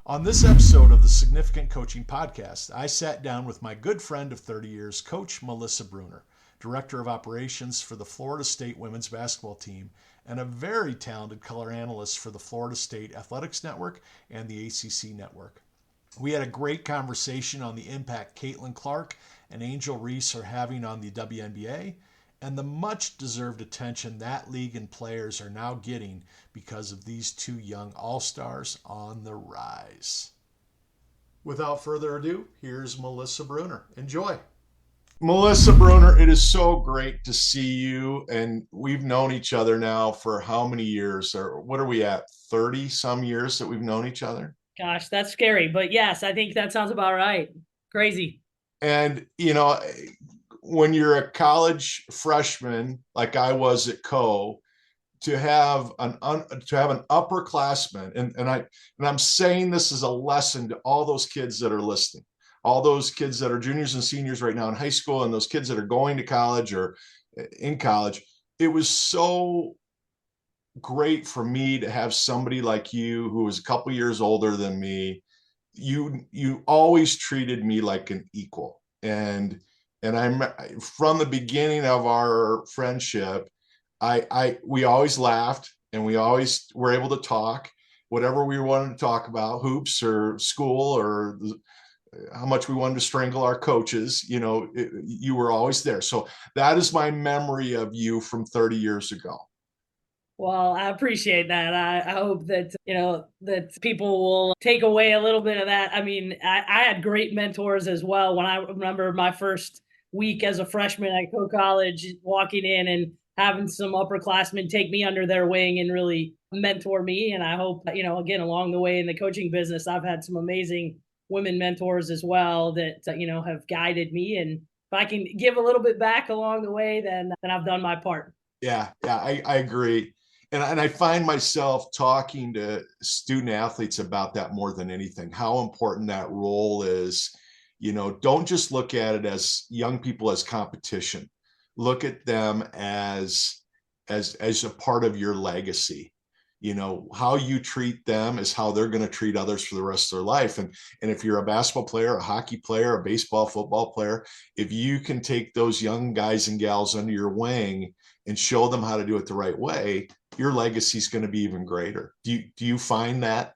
On this episode of the Significant Coaching Podcast, I sat down with my good friend of 30 years, Coach Melissa Bruner, Director of Operations for the Florida State women's basketball team, and a very talented color analyst for the Florida State Athletics Network and the ACC Network. We had a great conversation on the impact Caitlin Clark and Angel Reese are having on the WNBA and the much deserved attention that league and players are now getting because of these two young all-stars on the rise. Without further ado, here's Melissa Bruner. Enjoy. Melissa Bruner, it is so great to see you. And we've known each other now for how many years? Or what are we at? 30 some years that we've known each other? Gosh, that's scary. But yes, I think that sounds about right. Crazy. And, when you're a college freshman, like I was at Coe, to have an upperclassman, and I'm saying this as a lesson to all those kids that are listening, all those kids that are juniors and seniors right now in high school, and those kids that are going to college or in college. It was so great for me to have somebody like you who was a couple years older than me. You always treated me like an equal, and I'm from the beginning of our friendship. We always laughed and we always were able to talk whatever we wanted to talk about, hoops or school or how much we wanted to strangle our coaches. You were always there. So that is my memory of you from 30 years ago. Well, I appreciate that. I hope that, that people will take away a little bit of that. I mean, I had great mentors as well. When I remember my first week as a freshman at Coe College, walking in and having some upperclassmen take me under their wing and really mentor me. And I hope, again, along the way in the coaching business, I've had some amazing women mentors as well that, have guided me. And if I can give a little bit back along the way, then I've done my part. Yeah, I agree. And I find myself talking to student athletes about that more than anything, how important that role is. Don't just look at it as young people as competition. Look at them as a part of your legacy. How you treat them is how they're going to treat others for the rest of their life. And if you're a basketball player, a hockey player, a baseball, football player, if you can take those young guys and gals under your wing and show them how to do it the right way, your legacy is going to be even greater. Do you find that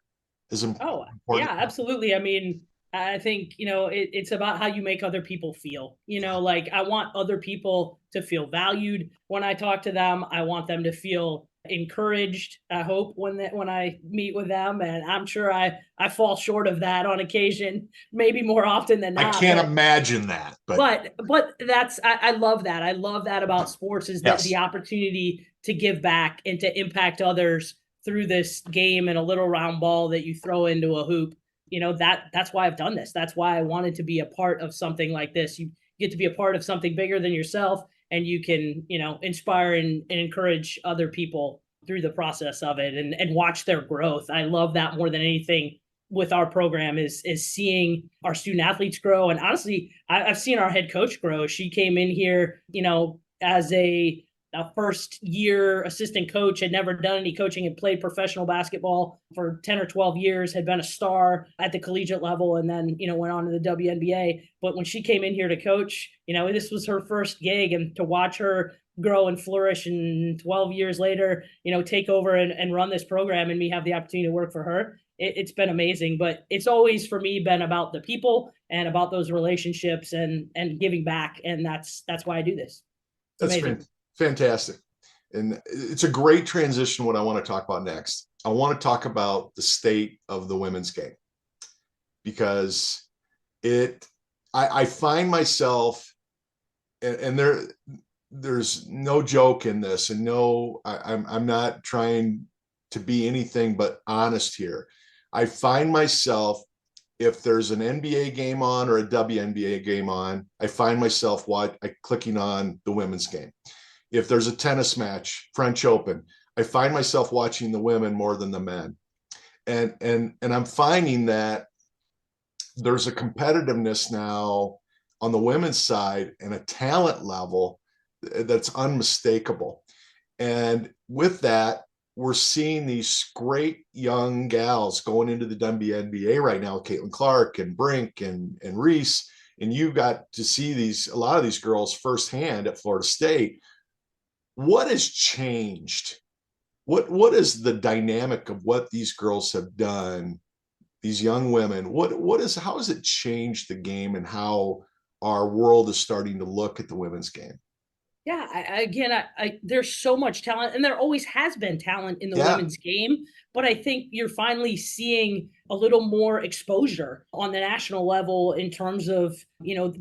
as Oh, important? yeah, absolutely. I mean, I think, it's about how you make other people feel. Like I want other people to feel valued when I talk to them. I want them to feel encouraged. I hope when I meet with them, and I'm sure I fall short of that on occasion, maybe more often than I not. can't imagine that, but But that's I love that. I love that about sports is that the yes. opportunity to give back and to impact others through this game and a little round ball that you throw into a hoop. That's why I've done this. That's why I wanted to be a part of something like this. You get to be a part of something bigger than yourself, and you can, inspire and encourage other people through the process of it and watch their growth. I love that more than anything with our program is seeing our student athletes grow. And honestly, I've seen our head coach grow. She came in here, as a first year assistant coach, had never done any coaching, had played professional basketball for 10 or 12 years, had been a star at the collegiate level, and then, went on to the WNBA. But when she came in here to coach, this was her first gig, and to watch her grow and flourish and 12 years later, take over and run this program and me have the opportunity to work for her. It's been amazing, but it's always for me been about the people and about those relationships and giving back. And that's why I do this. It's That's amazing. fantastic. And it's a great transition. What I want to talk about next, I want to talk about the state of the women's game, because I find myself, and there's no joke in this, and no, I'm not trying to be anything but honest here. I find myself, if there's an NBA game on or a WNBA game on, I find myself clicking on the women's game. If there's a tennis match, French Open, I find myself watching the women more than the men. And I'm finding that there's a competitiveness now on the women's side and a talent level that's unmistakable. And with that, we're seeing these great young gals going into the WNBA right now, Caitlin Clark and Brink and Reese, and you got to see a lot of these girls firsthand at Florida State. What has changed? What is the dynamic of what these girls have done, these young women? How has it changed the game and how our world is starting to look at the women's game? Yeah, there's so much talent, and there always has been talent in the Yeah. women's game. But I think you're finally seeing a little more exposure on the national level in terms of,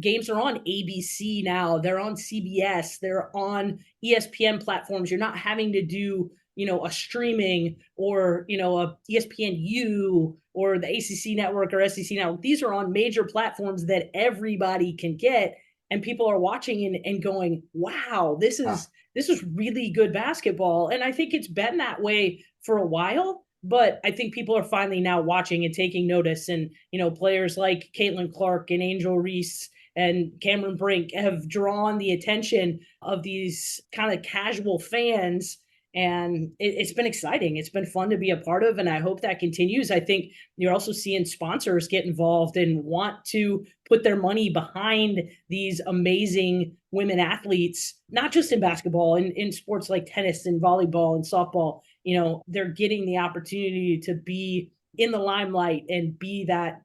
games are on ABC now, they're on CBS, they're on ESPN platforms. You're not having to do, a streaming or, a ESPNU or the ACC network or SEC network. These are on major platforms that everybody can get, and people are watching and going, wow, this is really good basketball. And I think it's been that way for a while, but I think people are finally now watching and taking notice. And, players like Caitlin Clark and Angel Reese and Cameron Brink have drawn the attention of these kind of casual fans. And it's been exciting. It's been fun to be a part of, and I hope that continues. I think you're also seeing sponsors get involved and want to put their money behind these amazing women athletes, not just in basketball, in sports like tennis and volleyball and softball. They're getting the opportunity to be in the limelight and be that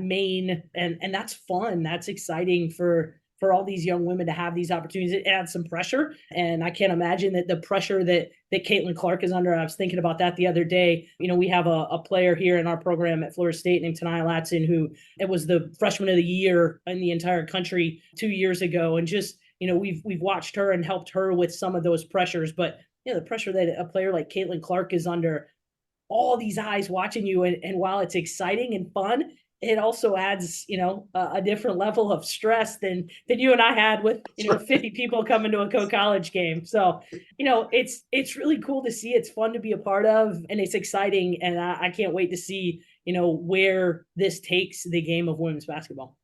main, and that's fun. That's exciting for all these young women to have these opportunities. It adds some pressure, and I can't imagine that the pressure that Caitlin Clark is under. I was thinking about that the other day. We have a player here in our program at Florida State named Tanaya Latson, who it was the freshman of the year in the entire country 2 years ago, and just we've watched her and helped her with some of those pressures. But the pressure that a player like Caitlin Clark is under, all these eyes watching you, and while it's exciting and fun, it also adds, a different level of stress than you and I had with, 50 people coming to a Coe College game. So, it's really cool to see. It's fun to be a part of, and it's exciting. And I can't wait to see, where this takes the game of women's basketball.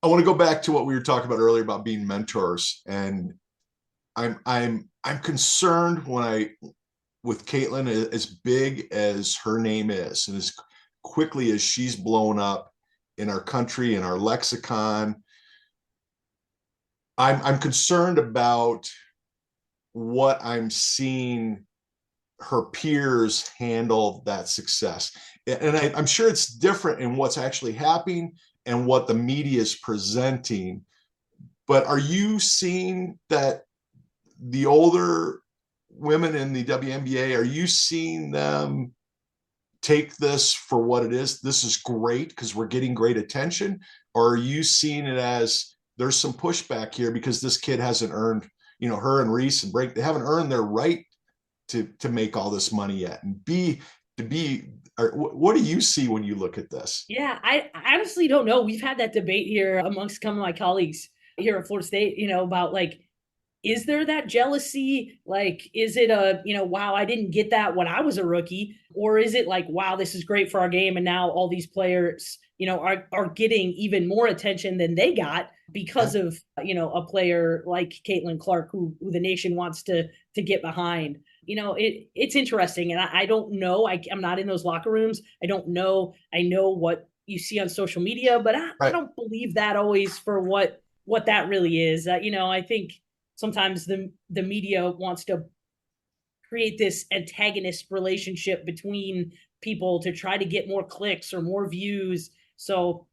I want to go back to what we were talking about earlier about being mentors, and I'm concerned with Caitlin, as big as her name is, and as quickly as she's blown up in our country, in our lexicon, I'm concerned about what I'm seeing her peers handle that success. And I'm sure it's different in what's actually happening and what the media is presenting. But are you seeing that the older women in the WNBA, are you seeing them take this for what it is? This is great because we're getting great attention. Or are you seeing it as there's some pushback here because this kid hasn't earned, her and Reese and Brink, they haven't earned their right to make all this money yet, and what do you see when you look at this? Yeah, I honestly don't know. We've had that debate here amongst some of my colleagues here at Florida State, about like, is there that jealousy? Like, is it wow, I didn't get that when I was a rookie? Or is it like, wow, this is great for our game, and now all these players, are getting even more attention than they got because of, a player like Caitlin Clark, who the nation wants to get behind. It's interesting. And I don't know. I'm not in those locker rooms. I don't know. I know what you see on social media, but I don't believe that always for what that really is. I think sometimes the media wants to create this antagonist relationship between people to try to get more clicks or more views. So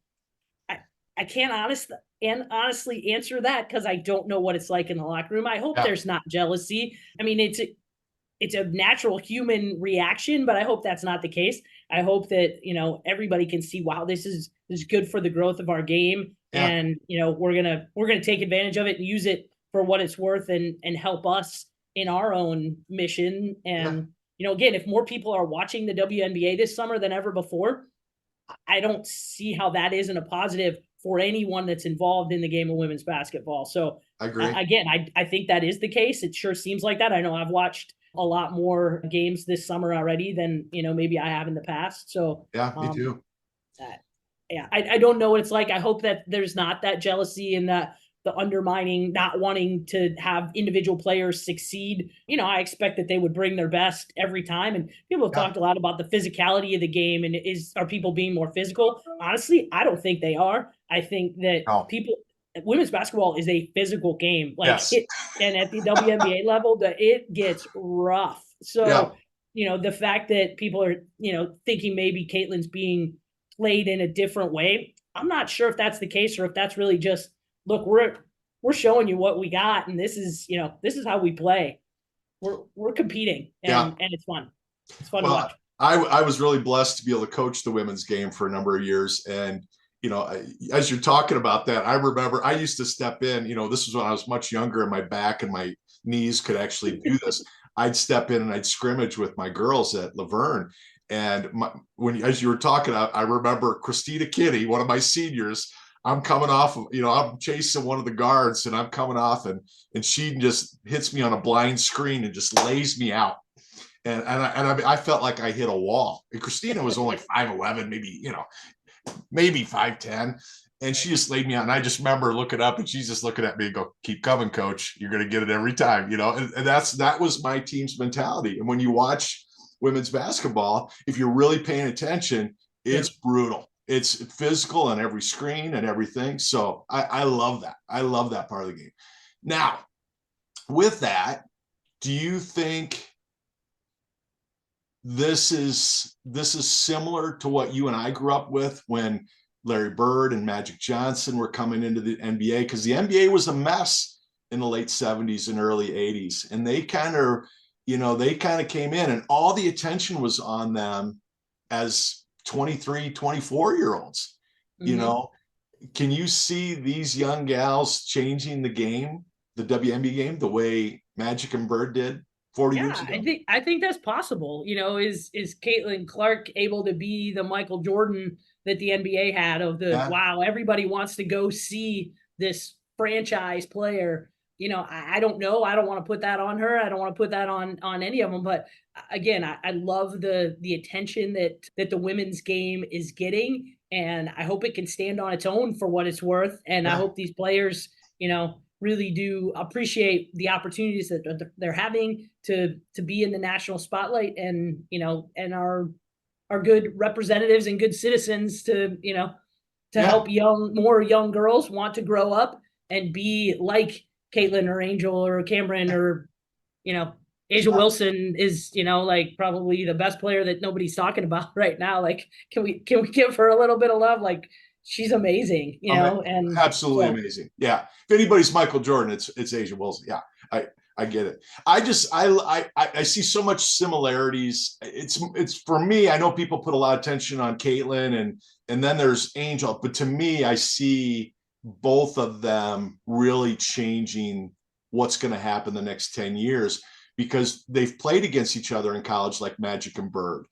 I can't honestly answer that because I don't know what it's like in the locker room. I hope there's not jealousy. I mean, it's a natural human reaction, but I hope that's not the case. I hope that, everybody can see, wow, this is good for the growth of our game. Yeah. And, we're going to take advantage of it and use it for what it's worth and help us in our own mission. And, again, if more people are watching the WNBA this summer than ever before, I don't see how that isn't a positive for anyone that's involved in the game of women's basketball. So I agree. Again, I think that is the case. It sure seems like that. I know I've watched a lot more games this summer already than, maybe I have in the past. So yeah, me too. I don't know what it's like. I hope that there's not that jealousy and that the undermining, not wanting to have individual players succeed. I expect that they would bring their best every time. And people have Yeah. talked a lot about the physicality of the game and are people being more physical? Honestly, I don't think they are. I think that No. women's basketball is a physical game. Yes. And at the WNBA level, it gets rough. Yeah. So, the fact that people are, thinking maybe Caitlin's being played in a different way, I'm not sure if that's the case or if that's really just, look, we're showing you what we got, and this is how we play. We're competing, and it's fun. It's fun to watch. I was really blessed to be able to coach the women's game for a number of years, and as you're talking about that, I remember I used to step in. This was when I was much younger, and my back and my knees could actually do this. I'd step in and I'd scrimmage with my girls at Laverne. And as you were talking, I remember Christina Kitty, one of my seniors. I'm coming off of, I'm chasing one of the guards, and I'm coming off, and she just hits me on a blind screen and just lays me out. And I felt like I hit a wall. And Christina was only 5'11", maybe 5'10", and she just laid me out. And I just remember looking up, and she's just looking at me and go, "Keep coming, coach. You're going to get it every time." And that was my team's mentality. And when you watch women's basketball, if you're really paying attention, it's brutal. It's physical on every screen and everything. So I love that. I love that part of the game. Now, with that, do you think this is similar to what you and I grew up with when Larry Bird and Magic Johnson were coming into the NBA? Because the NBA was a mess in the late 70s and early 80s. And they kind of came in, and all the attention was on them as 23, 24-year-olds. Can you see these young gals changing the game, the WNBA game, the way Magic and Bird did 40 years ago? I think that's possible. Is Caitlin Clark able to be the Michael Jordan that the NBA had of wow, everybody wants to go see this franchise player? I don't know. I don't want to put that on her. I don't want to put that on any of them. But again, I love the attention that the women's game is getting, and I hope it can stand on its own for what it's worth. And I hope these players, really do appreciate the opportunities that they're having to be in the national spotlight, and and are good representatives and good citizens to help more young girls want to grow up and be like Caitlin or Angel or Cameron or Asia Wilson is like probably the best player that nobody's talking about right now. Like, can we give her a little bit of love? Like, she's amazing, and absolutely amazing. Yeah. If anybody's Michael Jordan, it's Asia Wilson. Yeah. I get it. I see so much similarities. It's for me, I know people put a lot of attention on Caitlin and then there's Angel, but to me, I see both of them really changing what's going to happen the next 10 years because they've played against each other in college, like Magic and Bird.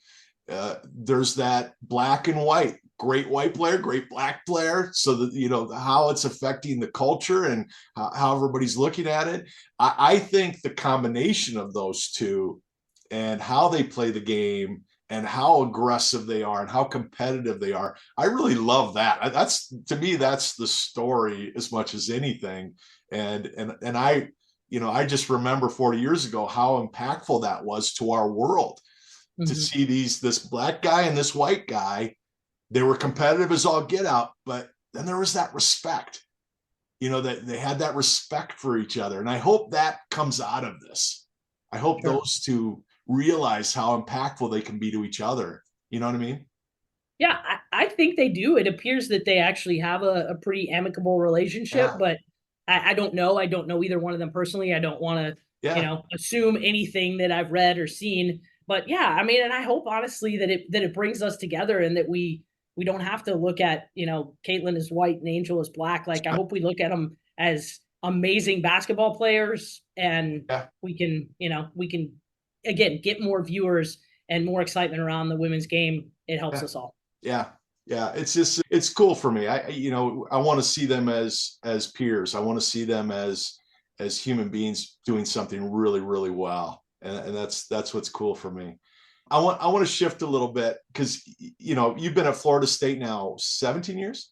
There's that black and white, great white player, great black player. So that, how it's affecting the culture and how everybody's looking at it. I think the combination of those two and how they play the game and how aggressive they are and how competitive they are, I really love that. To me, that's the story as much as anything. And I just remember 40 years ago how impactful that was to our world. To see this black guy and this white guy, they were competitive as all get out, but then there was that respect, that they had that respect for each other. And I hope that comes out of this. I hope those two realize how impactful they can be to each other. You know what I mean? Yeah, I think they do. It appears that they actually have a pretty amicable relationship, but I don't know. I don't know either one of them personally. I don't want to, assume anything that I've read or seen. But yeah, I mean, and I hope honestly that it brings us together and that we don't have to look at, Caitlin is white and Angel is black. Like, I hope we look at them as amazing basketball players, and we can again get more viewers and more excitement around the women's game. It helps us all. Yeah. It's cool for me. I want to see them as peers. I want to see them as human beings doing something really, really well. And that's what's cool for me. I want to shift a little bit because you've been at Florida State now 17 years.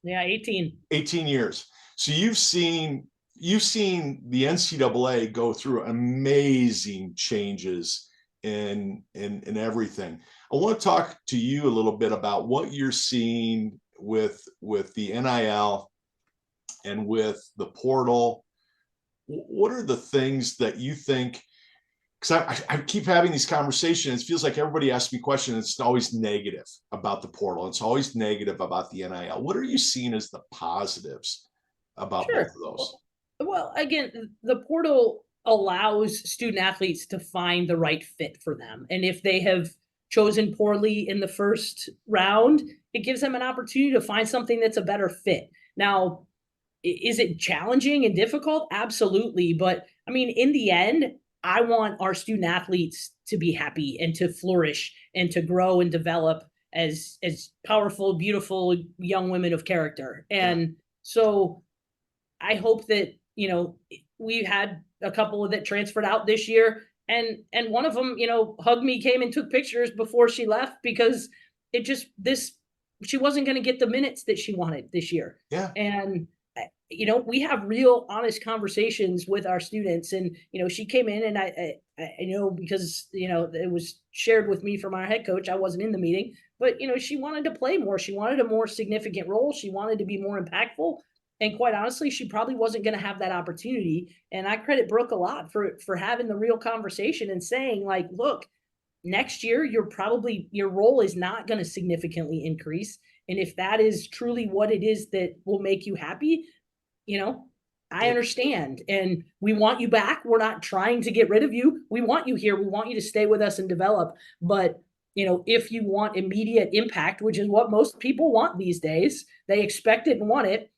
Yeah, 18. 18 years. So you've seen the NCAA go through amazing changes in everything. I want to talk to you a little bit about what you're seeing with the NIL and with the portal. What are the things that you think? Because I keep having these conversations. It feels like everybody asks me questions. It's always negative about the portal. It's always negative about the NIL. What are you seeing as the positives about both Sure. of those? Well, again, the portal allows student athletes to find the right fit for them. And if they have chosen poorly in the first round, it gives them an opportunity to find something that's a better fit. Now, is it challenging and difficult? Absolutely. But I mean, in the end, I want our student athletes to be happy and to flourish and to grow and develop as powerful, beautiful young women of character. Yeah. And so I hope that, we had a couple that transferred out this year, and one of them, hugged me, came and took pictures before she left because it just this she wasn't going to get the minutes that she wanted this year. Yeah. And we have real honest conversations with our students, and she came in, and I know because it was shared with me from our head coach. I wasn't in the meeting, but she wanted to play more. She wanted a more significant role. She wanted to be more impactful. And quite honestly, she probably wasn't going to have that opportunity. And I credit Brooke a lot for having the real conversation and saying, like, look, next year your role is not going to significantly increase. And if that is truly what it is that will make you happy, you know, I understand. And we want you back. We're not trying to get rid of you. We want you here. We want you to stay with us and develop. But, if you want immediate impact, which is what most people want these days, they expect it and want it,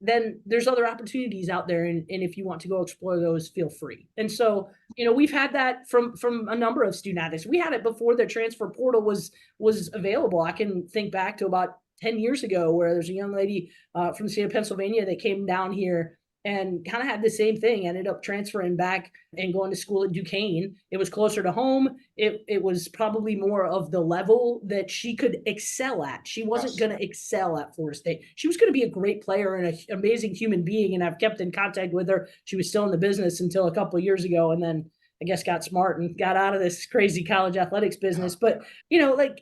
then there's other opportunities out there. And if you want to go explore those, feel free. And so, we've had that from a number of student athletes. We had it before the transfer portal was available. I can think back to about 10 years ago where there's a young lady from the state of Pennsylvania that came down here and kind of had the same thing, ended up transferring back and going to school at Duquesne. It was closer to home. It was probably more of the level that she could excel at. She wasn't Yes. going to excel at Florida State. She was going to be a great player and an amazing human being, and I've kept in contact with her. She was still in the business until a couple of years ago, and then I guess got smart and got out of this crazy college athletics business. Yeah. But, like,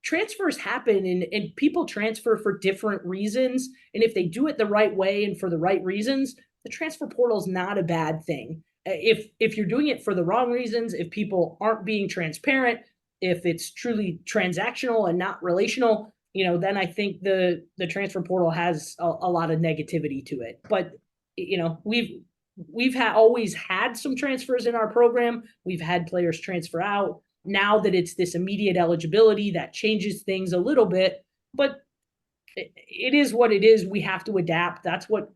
transfers happen, and people transfer for different reasons. And if they do it the right way and for the right reasons, the transfer portal is not a bad thing. If you're doing it for the wrong reasons, if people aren't being transparent, if it's truly transactional and not relational, then I think the transfer portal has a lot of negativity to it. But we've always had some transfers in our program. We've had players transfer out. Now that it's this immediate eligibility, that changes things a little bit, but it is what it is. We have to adapt. That's what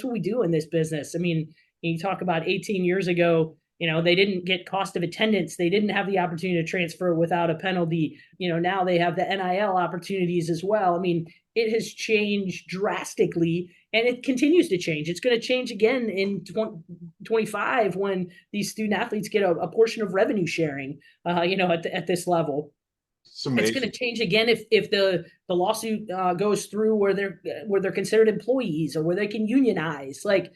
we do in this business. I mean, you talk about 18 years ago, they didn't get cost of attendance. They didn't have the opportunity to transfer without a penalty. Now they have the NIL opportunities as well. I mean, it has changed drastically, and it continues to change. It's going to change again in 2025 when these student athletes get a portion of revenue sharing, at this level. It's It's going amazing. to change again if the lawsuit goes through where they're considered employees or where they can unionize. Like,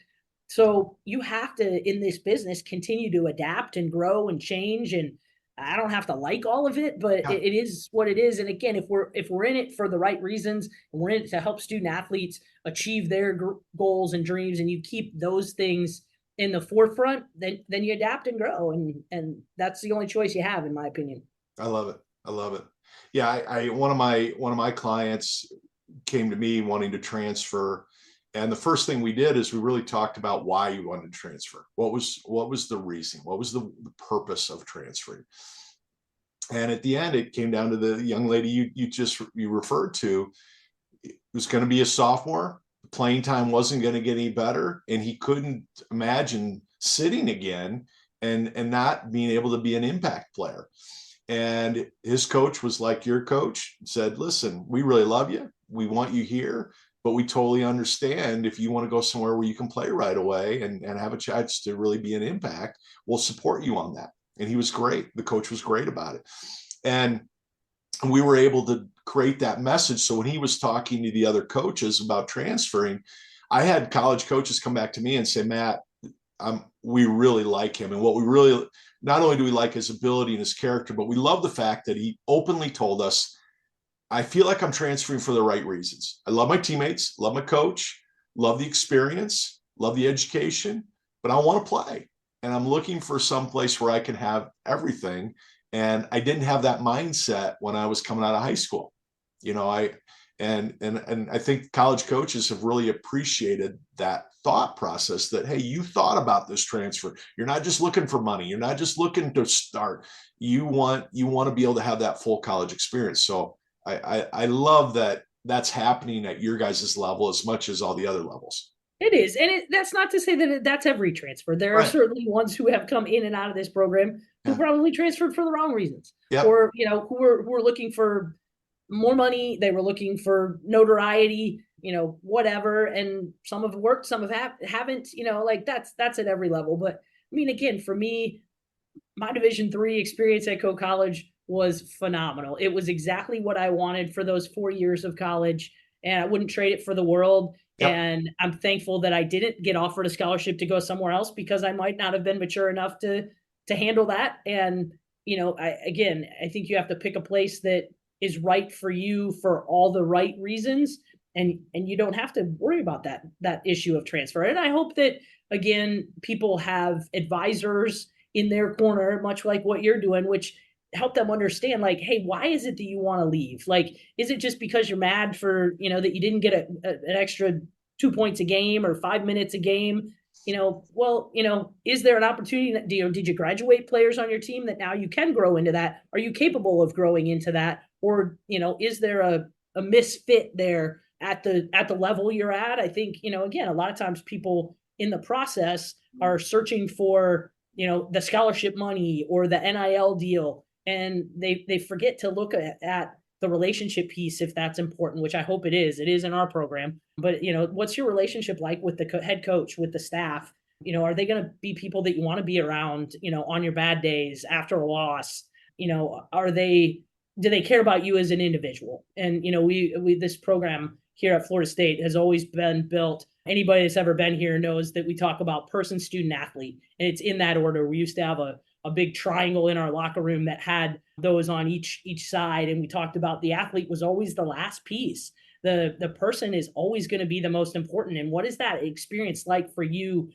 so you have to, in this business, continue to adapt and grow and change. And I don't have to like all of it, but Yeah. it is what it is. And again, if we're in it for the right reasons, and we're in it to help student athletes achieve their goals and dreams, and you keep those things in the forefront, then you adapt and grow, and that's the only choice you have, in my opinion. I love it. I love it. Yeah. I one of my clients came to me wanting to transfer. And the first thing we did is we really talked about why you wanted to transfer. What was the reason? What was the purpose of transferring? And at the end, it came down to the young lady you referred to. It was going to be a sophomore. Playing time wasn't going to get any better, and he couldn't imagine sitting again and not being able to be an impact player. And his coach was like your coach, said, listen, we really love you. We want you here, but we totally understand if you want to go somewhere where you can play right away and have a chance to really be an impact, we'll support you on that. And he was great. The coach was great about it. And And we were able to create that message. So when he was talking to the other coaches about transferring, I had college coaches come back to me and say, Matt, we really like him. And what we really, not only do we like his ability and his character, but we love the fact that he openly told us, I feel like I'm transferring for the right reasons. I love my teammates, love my coach, love the experience, love the education, but I want to play. And I'm looking for some place where I can have everything. And I didn't have that mindset when I was coming out of high school. You know, and I think college coaches have really appreciated that thought process that, hey, you thought about this transfer. You're not just looking for money. You're not just looking to start. You want to be able to have that full college experience. So I love that that's happening at your guys' level as much as all the other levels. It is. And that's not to say that that's every transfer. There are certainly ones who have come in and out of this program who probably transferred for the wrong reasons. Or, you know, who were looking for more money. They were looking for notoriety, you know, whatever. And some have worked, some haven't, you know, like that's at every level. But I mean, again, for me, my Division III experience at Coe College was phenomenal. It was exactly what I wanted for those 4 years of college, and I wouldn't trade it for the world. And I'm thankful that I didn't get offered a scholarship to go somewhere else, because I might not have been mature enough to handle that. And, you know, I think you have to pick a place that is right for you for all the right reasons. And you don't have to worry about that issue of transfer. And I hope that, again, people have advisors in their corner, much like what you're doing, which help them understand, like, hey, why is it that you want to leave? Like, is it just because you're mad for, you know, that you didn't get an extra 2 points a game or 5 minutes a game? You know, well, you know, is there an opportunity that, did you graduate players on your team that now you can grow into that? Are you capable of growing into that? Or, you know, is there a misfit there at the level you're at? I think, you know, again, a lot of times people in the process are searching for, you know, the scholarship money or the NIL deal, and they forget to look at the relationship piece, if that's important, which I hope it is. It is in our program. But, you know, what's your relationship like with the head coach, with the staff? You know, are they going to be people that you want to be around, you know, on your bad days, after a loss? You know, do they care about you as an individual? And, you know, we this program here at Florida State has always been built. Anybody that's ever been here knows that we talk about person, student, athlete, and it's in that order. We used to have a big triangle in our locker room that had those on each side. And we talked about the athlete was always the last piece. The person is always going to be the most important. And what is that experience like for you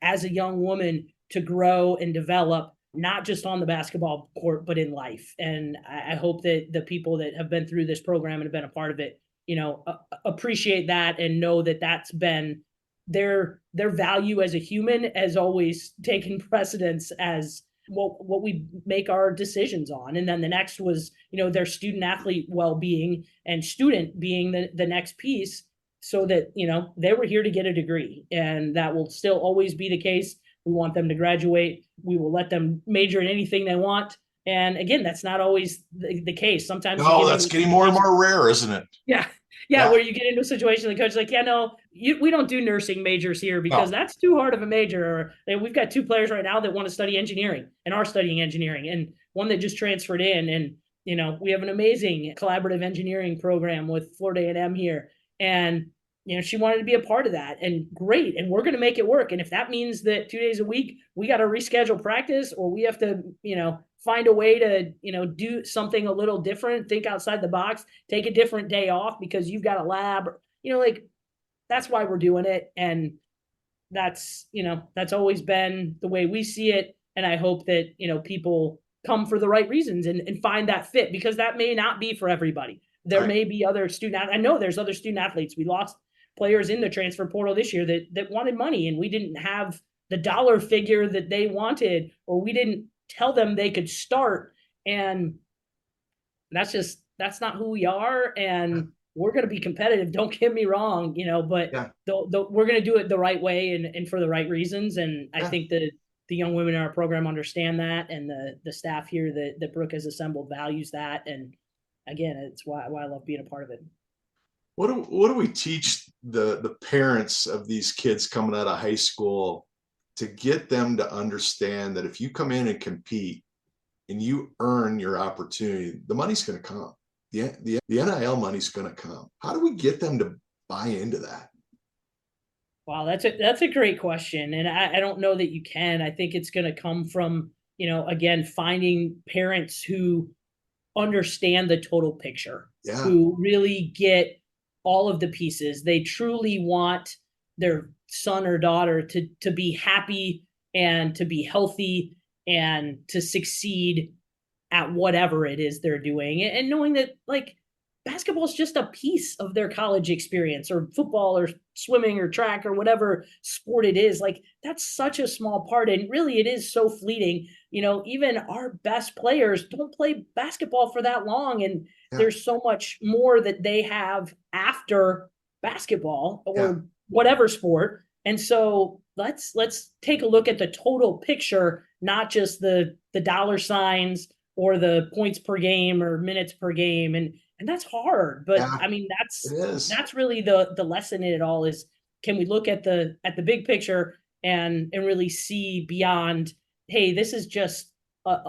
as a young woman to grow and develop, not just on the basketball court, but in life? And I hope that the people that have been through this program and have been a part of it, you know, appreciate that and know that that's been their value as a human has always taken precedence as what we make our decisions on. And then the next was, you know, their student athlete well-being, and student being the next piece, so that, you know, they were here to get a degree, and that will still always be the case. We want them to graduate. We will let them major in anything they want. And again, that's not always the case. Sometimes that's getting more and more rare, isn't it? Yeah, where you get into a situation, the coach is like, yeah, no, we don't do nursing majors here because that's too hard of a major. Or we've got 2 players right now that want to study engineering and are studying engineering, and one that just transferred in. And, you know, we have an amazing collaborative engineering program with Florida A&M here. And, you know, she wanted to be a part of that, and great. And we're going to make it work. And if that means that 2 days a week, we got to reschedule practice, or we have to, you know, find a way to, you know, do something a little different, think outside the box, take a different day off because you've got a lab, you know, like, that's why we're doing it. And that's, you know, that's always been the way we see it. And I hope that, you know, people come for the right reasons and find that fit, because that may not be for everybody. There may be other I know there's other student athletes. We lost players in the transfer portal this year that wanted money, and we didn't have the dollar figure that they wanted, or we didn't tell them they could start. And that's not who we are. And we're going to be competitive. Don't get me wrong, you know, but we're going to do it the right way and for the right reasons. And I think that the young women in our program understand that, and the staff here that Brooke has assembled values that. And again, it's why I love being a part of it. What do we teach the parents of these kids coming out of high school to get them to understand that if you come in and compete and you earn your opportunity, the money's going to come? The NIL money's going to come. How do we get them to buy into that? Wow, that's a great question, and I don't know that you can. I think it's going to come from, again, finding parents who understand the total picture, Yeah, who really get all of the pieces. They truly want their son or daughter to be happy and to be healthy and to succeed at whatever it is they're doing, and knowing that, like, basketball is just a piece of their college experience, or football or swimming or track or whatever sport it is. Like, that's such a small part, and really it is so fleeting. Even our best players don't play basketball for that long, and yeah, there's so much more that they have after basketball yeah, or whatever sport. And so let's take a look at the total picture, not just the dollar signs or the points per game or minutes per game. And that's hard, but yeah. I mean, It that's is. that's really the lesson in it all is, can we look at the big picture and really see beyond, hey, this is just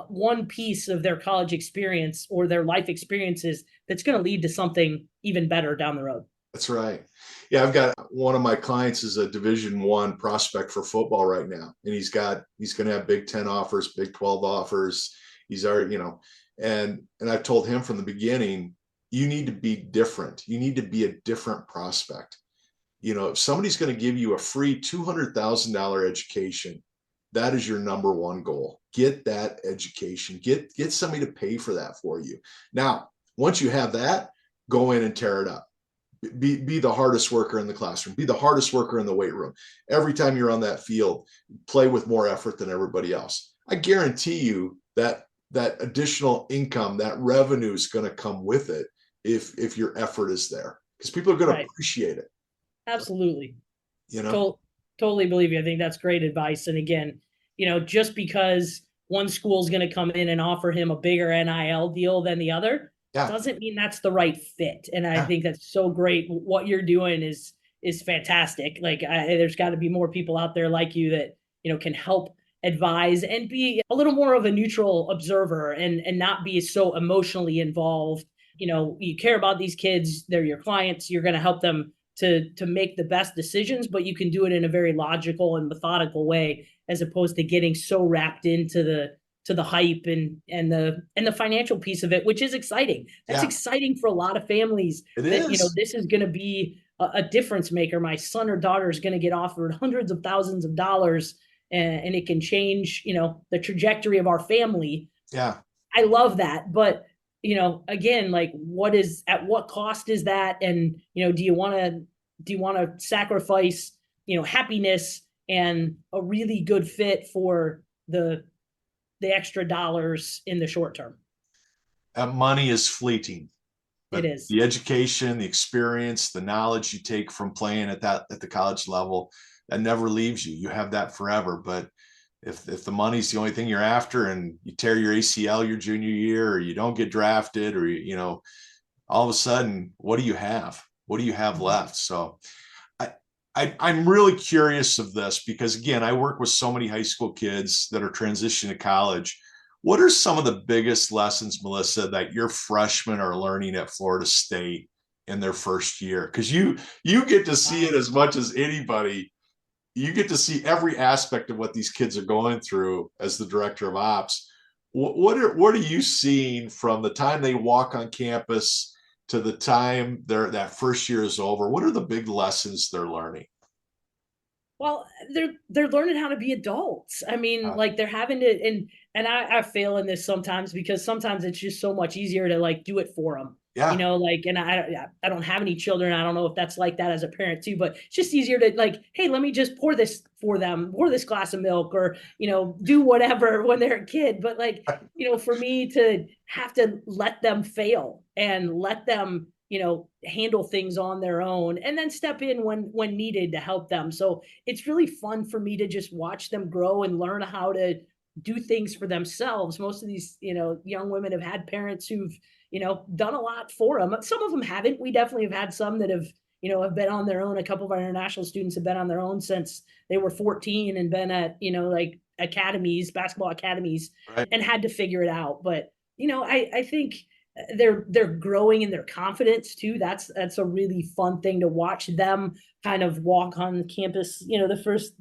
one piece of their college experience or their life experiences that's going to lead to something even better down the road. That's right. Yeah, I've got one of my clients is a Division I prospect for football right now, and he's going to have Big Ten offers, Big 12 offers. He's already, and I've told him from the beginning, you need to be different. You need to be a different prospect. If somebody's going to give you a free $200,000 education, that is your number one goal. Get that education. Get somebody to pay for that for you. Now, once you have that, go in and tear it up. Be the hardest worker in the classroom. Be the hardest worker in the weight room. Every time you're on that field, play with more effort than everybody else. I guarantee you that additional income, that revenue is going to come with it if your effort is there, because people are going to Right. appreciate it. Absolutely. You know, To- Totally believe you. I think that's great advice. And again, just because one school is going to come in and offer him a bigger NIL deal than the other yeah, doesn't mean that's the right fit. And I yeah, think that's so great. What you're doing is fantastic. Like, there's got to be more people out there like you that can help advise and be a little more of a neutral observer, and not be so emotionally involved. You care about these kids, they're your clients, you're going to help them to make the best decisions, but you can do it in a very logical and methodical way, as opposed to getting so wrapped into the hype and the financial piece of it, which is exciting. That's yeah. exciting for a lot of families, It that is. this is going to be a difference maker. My son or daughter is going to get offered hundreds of thousands of dollars, and it can change the trajectory of our family. Yeah. I love that. But again, like, at what cost is that? And do you want to sacrifice happiness and a really good fit for the extra dollars in the short term? Money is fleeting, It but is. the education, the experience, the knowledge you take from playing at the college level, that never leaves you. You have that forever. But if the money's the only thing you're after, and you tear your ACL your junior year, or you don't get drafted, or all of a sudden, what do you have? What do you have left? So I, I'm really curious of this, because again, I work with so many high school kids that are transitioning to college. What are some of the biggest lessons, Melissa, that your freshmen are learning at Florida State in their first year? Because you get to see it Wow. as much as anybody. You get to see every aspect of what these kids are going through as the director of ops. What are you seeing from the time they walk on campus to the time that first year is over? What are the big lessons they're learning? Well, they're learning how to be adults. I mean, Uh, like, they're having to, and I fail in this sometimes, because sometimes it's just so much easier to, like, do it for them. yeah, Like, and I don't have any children. I don't know if that's like that as a parent too, but it's just easier to, like, hey, let me just pour this for them, pour this glass of milk, or do whatever when they're a kid. But, like, for me to have to let them fail and let them handle things on their own, and then step in when needed to help them. So it's really fun for me to just watch them grow and learn how to do things for themselves. Most of these young women have had parents who've done a lot for them. Some of them haven't. We definitely have had some that have been on their own. A couple of our international students have been on their own since they were 14, and been at like academies, basketball academies, right. and had to figure it out. But I think they're growing in their confidence too. That's a really fun thing to watch them kind of walk on campus, the first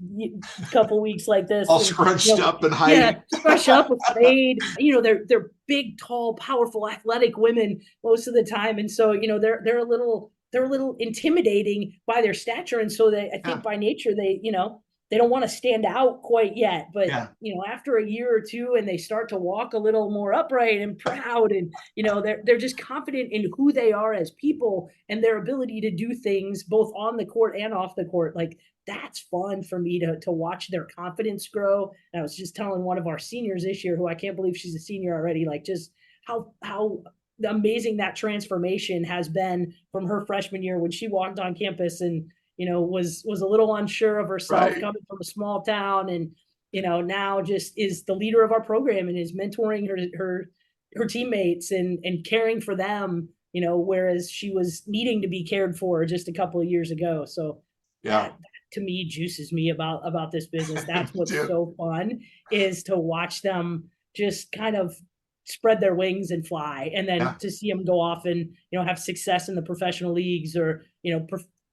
couple weeks like this, All and scrunched up and hiding. yeah, scrunch up, afraid. They're big, tall, powerful, athletic women most of the time, and so they're a little intimidating by their stature, and so I Yeah. think by nature they don't want to stand out quite yet. But Yeah. after a year or two, and they start to walk a little more upright and proud, and they're just confident in who they are as people and their ability to do things both on the court and off the court. Like, that's fun for me to watch their confidence grow. And I was just telling one of our seniors this year, who I can't believe she's a senior already, like just how amazing that transformation has been from her freshman year when she walked on campus and was a little unsure of herself, Right. coming from a small town, and now just is the leader of our program and is mentoring her teammates and caring for them, whereas she was needing to be cared for just a couple of years ago. So Yeah. that to me juices me about this business. That's what's Dude. so fun, is to watch them just kind of spread their wings and fly, and then Yeah. to see them go off and have success in the professional leagues, or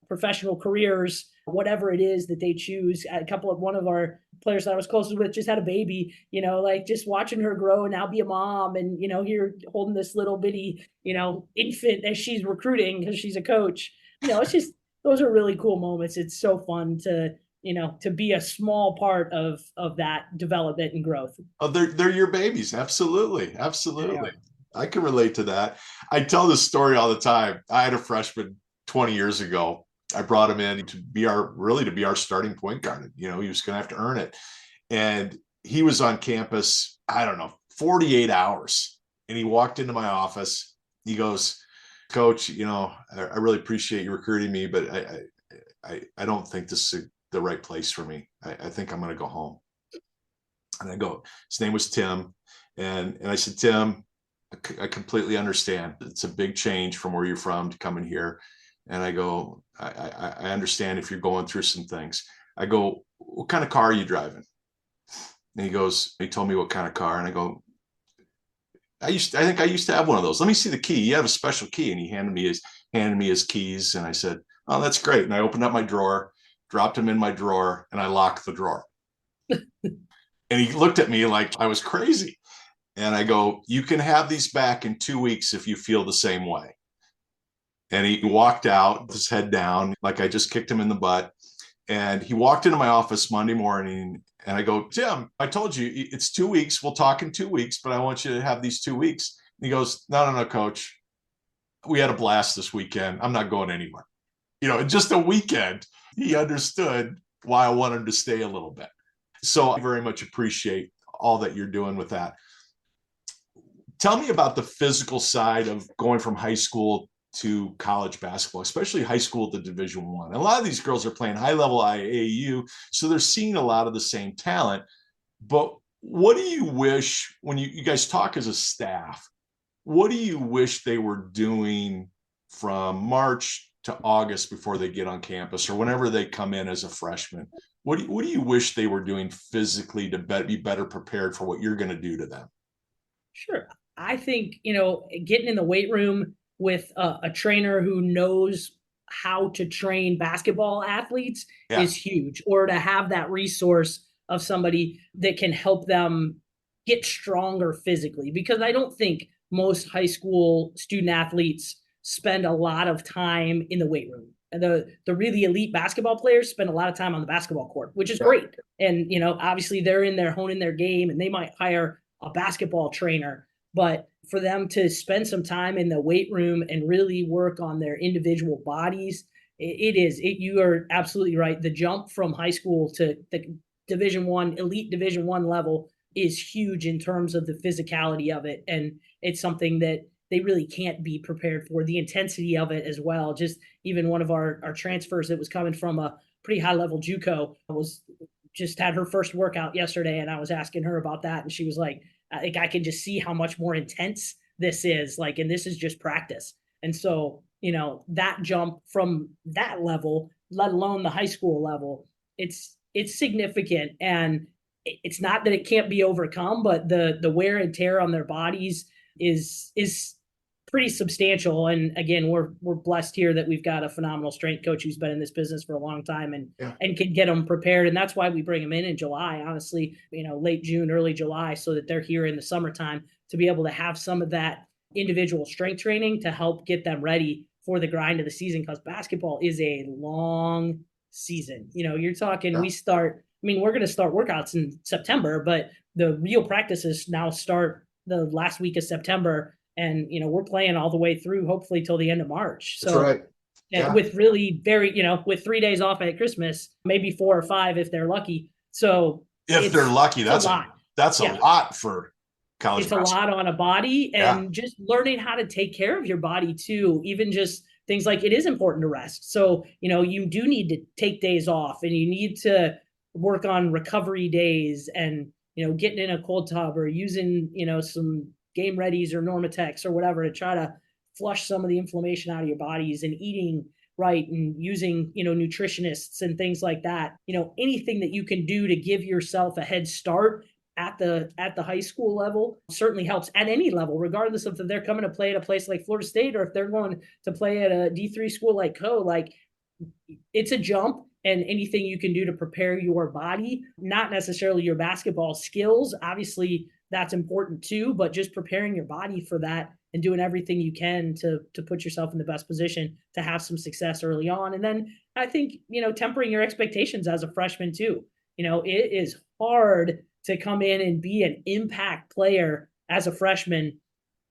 professional careers, whatever it is that they choose. One of our players that I was closest with just had a baby, like just watching her grow and now be a mom, and here holding this little bitty infant as she's recruiting because she's a coach. It's just, those are really cool moments. It's so fun to be a small part of that development and growth. Oh, they're your babies. Absolutely. Absolutely. I can relate to that. I tell this story all the time. I had a freshman 20 years ago. I brought him in to be our starting point guard. He was going to have to earn it. And he was on campus, I don't know, 48 hours. And he walked into my office. He goes, "Coach, I really appreciate you recruiting me, but I don't think this is the right place for me. I think I'm going to go home." And I go, his name was Tim. And I said, "Tim, I completely understand. It's a big change from where you're from to coming here." And I go, I understand if you're going through some things. I go, "What kind of car are you driving?" And he told me what kind of car. And I go, I think I used to have one of those. Let me see the key. You have a special key." And he handed me his keys. And I said, "Oh, that's great." And I opened up my drawer, dropped him in my drawer, and I locked the drawer. And he looked at me like I was crazy. And I go, "You can have these back in 2 weeks if you feel the same way." And he walked out, his head down, like I just kicked him in the butt. And he walked into my office Monday morning. And I go, "Tim, I told you it's 2 weeks. We'll talk in 2 weeks, but I want you to have these 2 weeks." And he goes, No, coach. We had a blast this weekend. I'm not going anywhere. Just a weekend. He understood why I wanted him to stay a little bit. So I very much appreciate all that you're doing with that. Tell me about the physical side of going from high school to college basketball, especially high school to Division I. A lot of these girls are playing high level IAU, so they're seeing a lot of the same talent. But what do you wish, when you guys talk as a staff, what do you wish they were doing from March to August before they get on campus, or whenever they come in as a freshman? What do you wish they were doing physically to be better prepared for what you're going to do to them? Sure. I think, getting in the weight room with a trainer who knows how to train basketball athletes Yeah. is huge, or to have that resource of somebody that can help them get stronger physically, because I don't think most high school student athletes spend a lot of time in the weight room. The really elite basketball players spend a lot of time on the basketball court, which is Yeah. great. And, obviously they're in there honing their game, and they might hire a basketball trainer, but for them to spend some time in the weight room and really work on their individual bodies, you are absolutely right. The jump from high school to the elite Division I level is huge in terms of the physicality of it. And it's something that they really can't be prepared for. The intensity of it as well. Just even one of our transfers that was coming from a pretty high level JUCO was just had her first workout yesterday, and I was asking her about that, and she was like, I can just see how much more intense this is, like, and this is just practice. And so, that jump from that level, let alone the high school level, it's significant. And it's not that it can't be overcome, but the wear and tear on their bodies is pretty substantial. And again, we're blessed here that we've got a phenomenal strength coach who's been in this business for a long time and can get them prepared. And that's why we bring them in July, honestly, late June, early July, so that they're here in the summertime to be able to have some of that individual strength training to help get them ready for the grind of the season. Because basketball is a long season. You're talking, we're going to start workouts in September, but the real practices now start the last week of September. And, we're playing all the way through, hopefully till the end of March. So, that's right. Yeah. With really with 3 days off at Christmas, maybe 4 or 5 if they're lucky. So if they're lucky, that's a lot for college. It's basketball. A lot on a body, and just learning how to take care of your body too. Even just things like, it is important to rest. So, you do need to take days off, and you need to work on recovery days, and, getting in a cold tub or using, some game readies or Normatex or whatever to try to flush some of the inflammation out of your bodies, and eating right, and using, nutritionists and things like that. Anything that you can do to give yourself a head start at the high school level certainly helps at any level, regardless of if they're coming to play at a place like Florida State or if they're going to play at a D3 school like Coe. Like, it's a jump, and anything you can do to prepare your body, not necessarily your basketball skills. Obviously, that's important too, but just preparing your body for that and doing everything you can to put yourself in the best position to have some success early on. And then I think, tempering your expectations as a freshman too. It is hard to come in and be an impact player as a freshman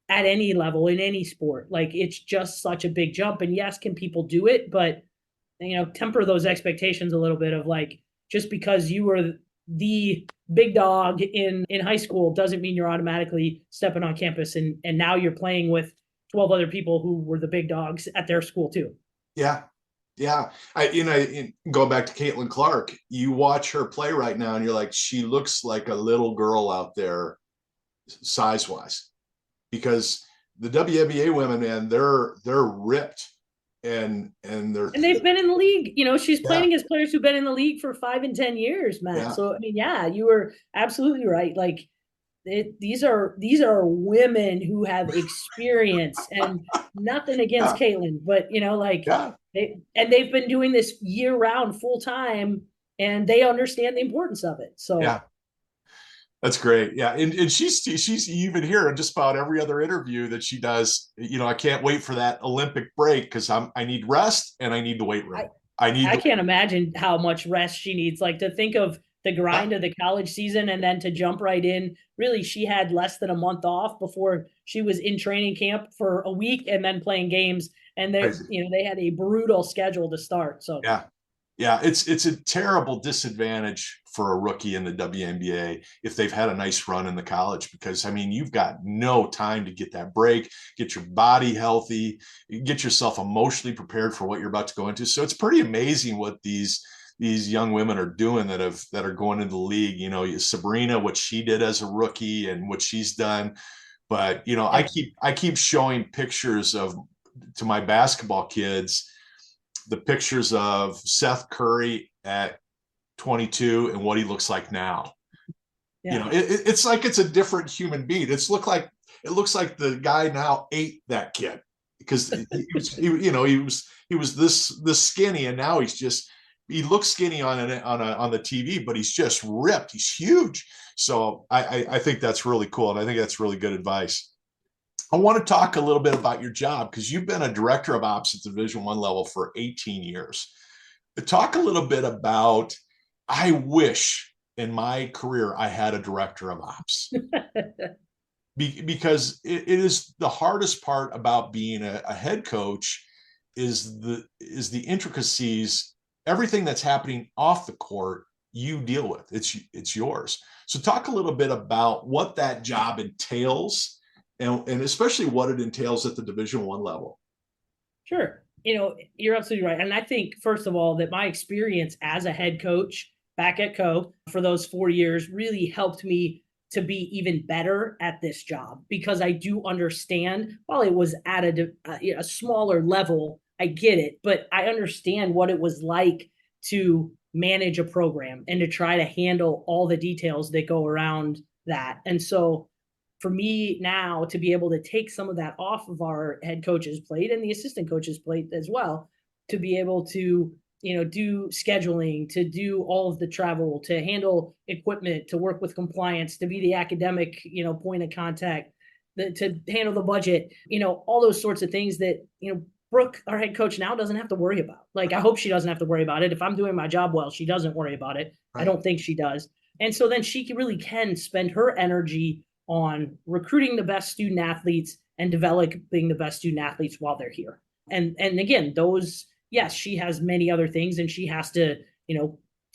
at any level in any sport. Like, it's just such a big jump. And yes, can people do it? But, temper those expectations a little bit of, like, just because you were the big dog in high school doesn't mean you're automatically stepping on campus and now you're playing with 12 other people who were the big dogs at their school too. Yeah. Going back to Caitlin Clark, you watch her play right now and you're like, she looks like a little girl out there size wise, because the WNBA women, man, they're ripped. And they've been in the league. She's playing against players who've been in the league for 5 and 10 years, Matt. Yeah. So, you were absolutely right. Like, these are women who have experience, and nothing against Caitlin, but they've been doing this year round, full time, and they understand the importance of it. So that's great. Yeah. And she's even here in just about every other interview that she does. I can't wait for that Olympic break, because I need rest and I need the weight room. I can't imagine how much rest she needs. Like, to think of the grind of the college season and then to jump right in. Really, she had less than a month off before she was in training camp for a week and then playing games. And they had a brutal schedule to start. So yeah, it's a terrible disadvantage for a rookie in the WNBA if they've had a nice run in the college, because you've got no time to get that break, get your body healthy, get yourself emotionally prepared for what you're about to go into. So it's pretty amazing what these young women are doing that are going into the league. Sabrina, what she did as a rookie and what she's done. But I keep showing pictures to my basketball kids, the pictures of Seth Curry at 22 and what he looks like now. Yeah. It's like it's a different human being. It looks like the guy now ate that kid, because he was this skinny, and now he looks skinny on the TV, but he's just ripped. He's huge. So I think that's really cool, and I think that's really good advice. I want to talk a little bit about your job, because you've been a director of ops at the Division I level for 18 years. Talk a little bit about, I wish in my career I had a director of ops. Because it is the hardest part about being a head coach is the intricacies. Everything that's happening off the court, you deal with. It's yours. So talk a little bit about what that job entails, and especially what it entails at the Division I level. Sure. You're absolutely right. And I think, first of all, that my experience as a head coach back at Coe for those 4 years really helped me to be even better at this job, because I do understand, while it was at a smaller level, I get it, but I understand what it was like to manage a program and to try to handle all the details that go around that. And so for me now to be able to take some of that off of our head coach's plate and the assistant coach's plate as well, to be able to, do scheduling, to do all of the travel, to handle equipment, to work with compliance, to be the academic, point of contact, to handle the budget, all those sorts of things that, Brooke, our head coach now, doesn't have to worry about. Like, I hope she doesn't have to worry about it. If I'm doing my job well, she doesn't worry about it. Right. I don't think she does. And so then she really can spend her energy on recruiting the best student athletes and developing the best student athletes while they're here. And again, those, yes, she has many other things and she has to,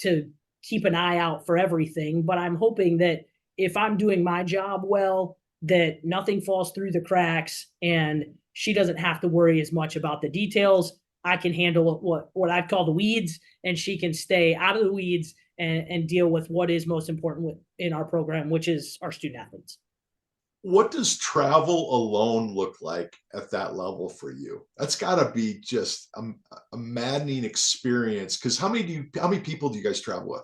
to keep an eye out for everything. But I'm hoping that if I'm doing my job well, that nothing falls through the cracks and she doesn't have to worry as much about the details. I can handle what I call the weeds, and she can stay out of the weeds and deal with what is most important in our program, which is our student athletes. What does travel alone look like at that level for you? That's got to be just a maddening experience. Because how many people do you guys travel with?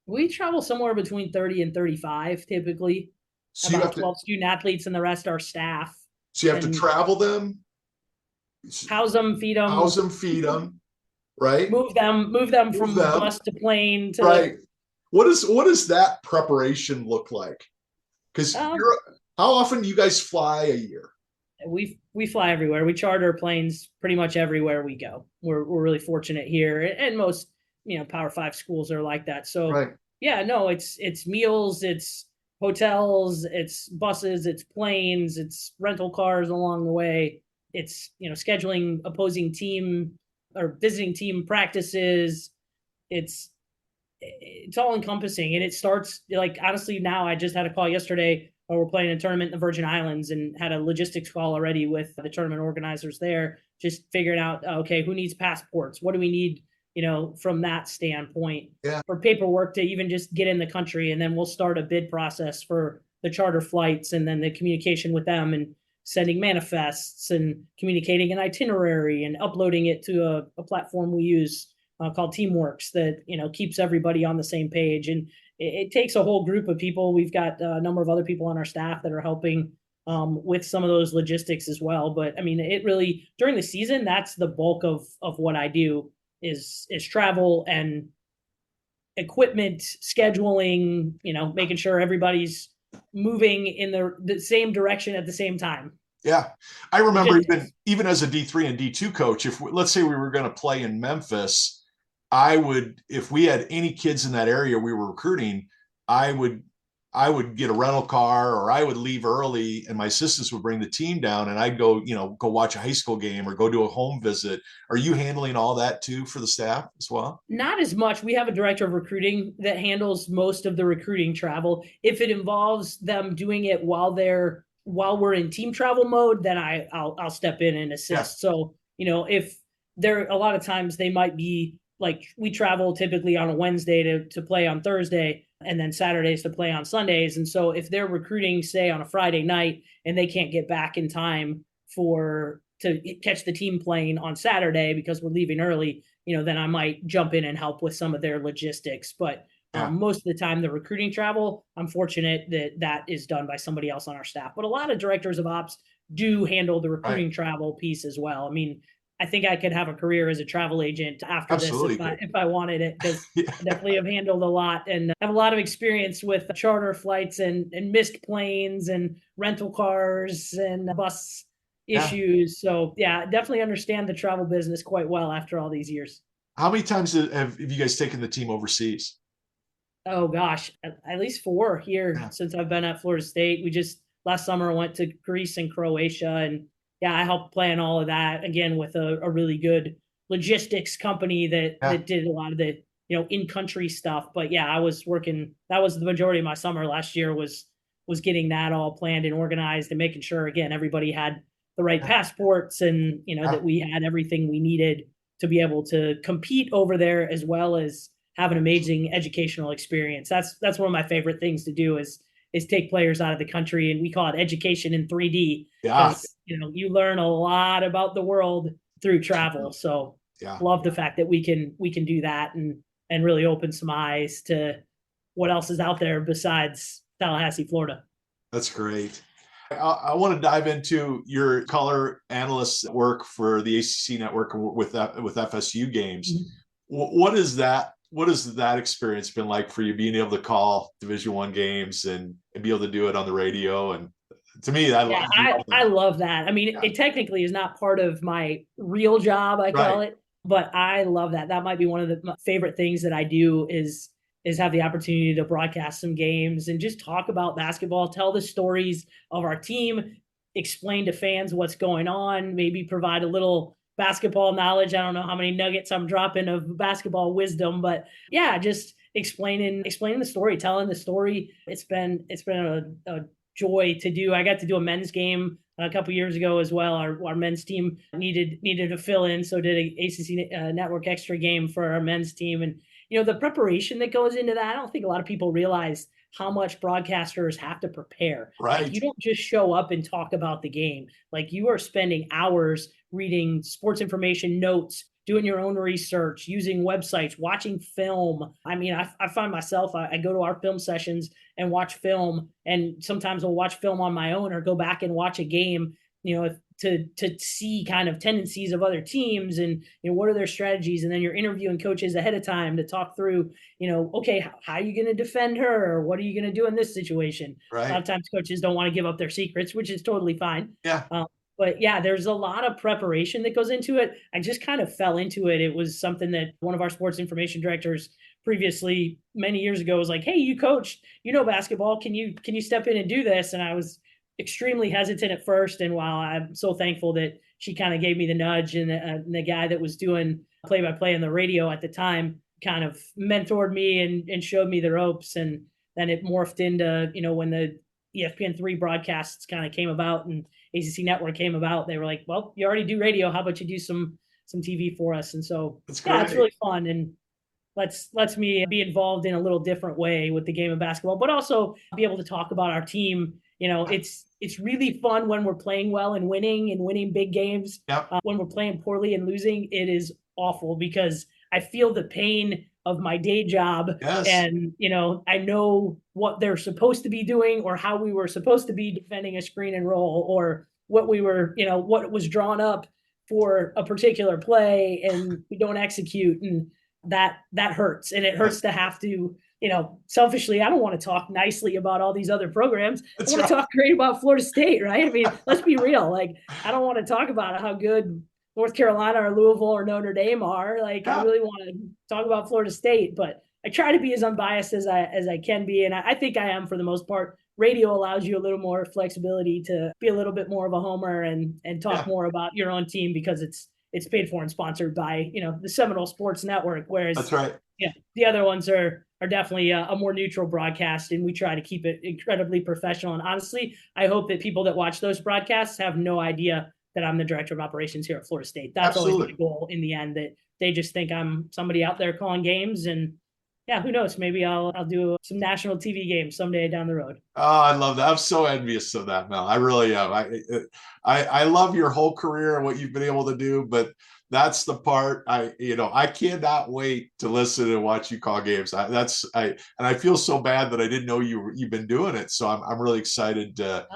We travel somewhere between 30 and 35 typically. So about 12 student athletes, and the rest are staff. So you have to travel them, house them, feed them, right? Move them from bus to plane to right. What does that preparation look like? Because how often do you guys fly a year? We fly everywhere. We charter planes pretty much everywhere we go. We're really fortunate here, and most Power 5 schools are like that. So right. Yeah, no, it's meals, it's hotels, it's buses, it's planes, it's rental cars along the way. It's, scheduling opposing team or visiting team practices. It's all encompassing. And it starts, like, honestly, now I just had a call yesterday where we're playing a tournament in the Virgin Islands and had a logistics call already with the tournament organizers there, just figuring out, okay, who needs passports? What do we need, from that standpoint, for paperwork to even just get in the country. And then we'll start a bid process for the charter flights and then the communication with them and sending manifests and communicating an itinerary and uploading it to a platform we use called Teamworks that, keeps everybody on the same page. And it takes a whole group of people. We've got a number of other people on our staff that are helping with some of those logistics as well. But I mean, it really, during the season, that's the bulk of what I do is travel and equipment scheduling, making sure everybody's moving in the same direction at the same time. Yeah. I remember even as a D3 and D2 coach, let's say we were going to play in Memphis, if we had any kids in that area we were recruiting, I would get a rental car, or I would leave early and my assistants would bring the team down and I'd go watch a high school game or go do a home visit. Are you handling all that too for the staff as well? Not as much. We have a director of recruiting that handles most of the recruiting travel. If it involves them doing it while we're in team travel mode, then I'll step in and assist. Yeah. So, if there, a lot of times they might be like, we travel typically on a Wednesday to play on Thursday, and then Saturdays to play on Sundays. And so if they're recruiting, say, on a Friday night and they can't get back in time to catch the team plane on Saturday because we're leaving early, then I might jump in and help with some of their logistics. But most of the time, the recruiting travel, I'm fortunate that is done by somebody else on our staff. But a lot of directors of ops do handle the recruiting travel piece as well. I mean, I think I could have a career as a travel agent after Absolutely this if I wanted it, because I definitely have handled a lot and have a lot of experience with charter flights and missed planes and rental cars and bus issues. So definitely understand the travel business quite well after all these years. How many times have you guys taken the team overseas? Oh gosh, at least 4 here since I've been at Florida State. We just last summer went to Greece and Croatia, and I helped plan all of that again with a really good logistics company that did a lot of the, in-country stuff. But I was working, that was the majority of my summer last year was getting that all planned and organized and making sure, again, everybody had the right passports and, that we had everything we needed to be able to compete over there, as well as have an amazing educational experience. That's one of my favorite things to do is take players out of the country, and we call it education in 3D. Yeah. You learn a lot about the world through travel. So love the fact that we can do that and really open some eyes to what else is out there besides Tallahassee, Florida. That's great. I want to dive into your color analyst work for the ACC network with FSU games. Mhm. What is that? What has that experience been like for you, being able to call Division I games and be able to do it on the radio? And to me, I Yeah, love I that. love that. I mean, Yeah. it technically is not part of my real job, I call Right. it, but I love that. That might be one of my favorite things that I do is have the opportunity to broadcast some games and just talk about basketball, tell the stories of our team, explain to fans what's going on, maybe provide a little basketball knowledge. I don't know how many nuggets I'm dropping of basketball wisdom, but yeah, just explaining the story, telling the story. It's been a joy to do. I got to do a men's game a couple years ago as well. Our men's team needed to fill in, so did a ACC network extra game for our men's team. And the preparation that goes into that, I don't think a lot of people realize how much broadcasters have to prepare. Like, Right. you don't just show up and talk about the game. Like, you are spending hours reading sports information notes, doing your own research, using websites, watching film. I mean, I find myself, I go to our film sessions and watch film, and sometimes I'll watch film on my own or go back and watch a game, to see kind of tendencies of other teams and what are their strategies. And then you're interviewing coaches ahead of time to talk through, okay, how are you going to defend her, or what are you going to do in this situation? A lot Right. of times coaches don't want to give up their secrets, which is totally fine. Yeah. But yeah, there's a lot of preparation that goes into it. I just kind of fell into it. It was something that one of our sports information directors previously many years ago was like, "Hey, you coached, basketball. Can you step in and do this?" And I was extremely hesitant at first. And while I'm so thankful that she kind of gave me the nudge, and the guy that was doing play by play on the radio at the time kind of mentored me and showed me the ropes. And then it morphed into, when the ESPN3 broadcasts kind of came about and ACC Network came about, they were like, "Well, you already do radio. How about you do some TV for us?" And so, That's yeah, it's great. really fun and lets me be involved in a little different way with the game of basketball, but also be able to talk about our team. It's really fun when we're playing well and winning big games. Yeah. When we're playing poorly and losing, it is awful because I feel the pain of my day job, Yes. and I know what they're supposed to be doing or how we were supposed to be defending a screen and roll, or what we were, what was drawn up for a particular play, and we don't execute. And that hurts, and it hurts to have to, selfishly, I don't want to talk nicely about all these other programs. I That's want to right. talk great about Florida State, right? I mean, let's be real. Like, I don't want to talk about how good North Carolina or Louisville or Notre Dame are. Like, I Yeah. really want to talk about Florida State, but I try to be as unbiased as I can be, and I think I am for the most part. Radio allows you a little more flexibility to be a little bit more of a homer and talk Yeah. more about your own team because it's paid for and sponsored by the Seminole Sports Network, whereas That's right. the other ones are definitely a more neutral broadcast, and we try to keep it incredibly professional. And honestly, I hope that people that watch those broadcasts have no idea that I'm the director of operations here at Florida State. That's always my Absolutely. goal in the end, that they just think I'm somebody out there calling games. And yeah, who knows, maybe I'll do some national TV games someday down the road. Oh, I love that. I'm so envious of that, Mel. I really am. I love your whole career and what you've been able to do, but that's the part I cannot wait to listen and watch you call games. And I feel so bad that I didn't know you've been doing it. So I'm really excited to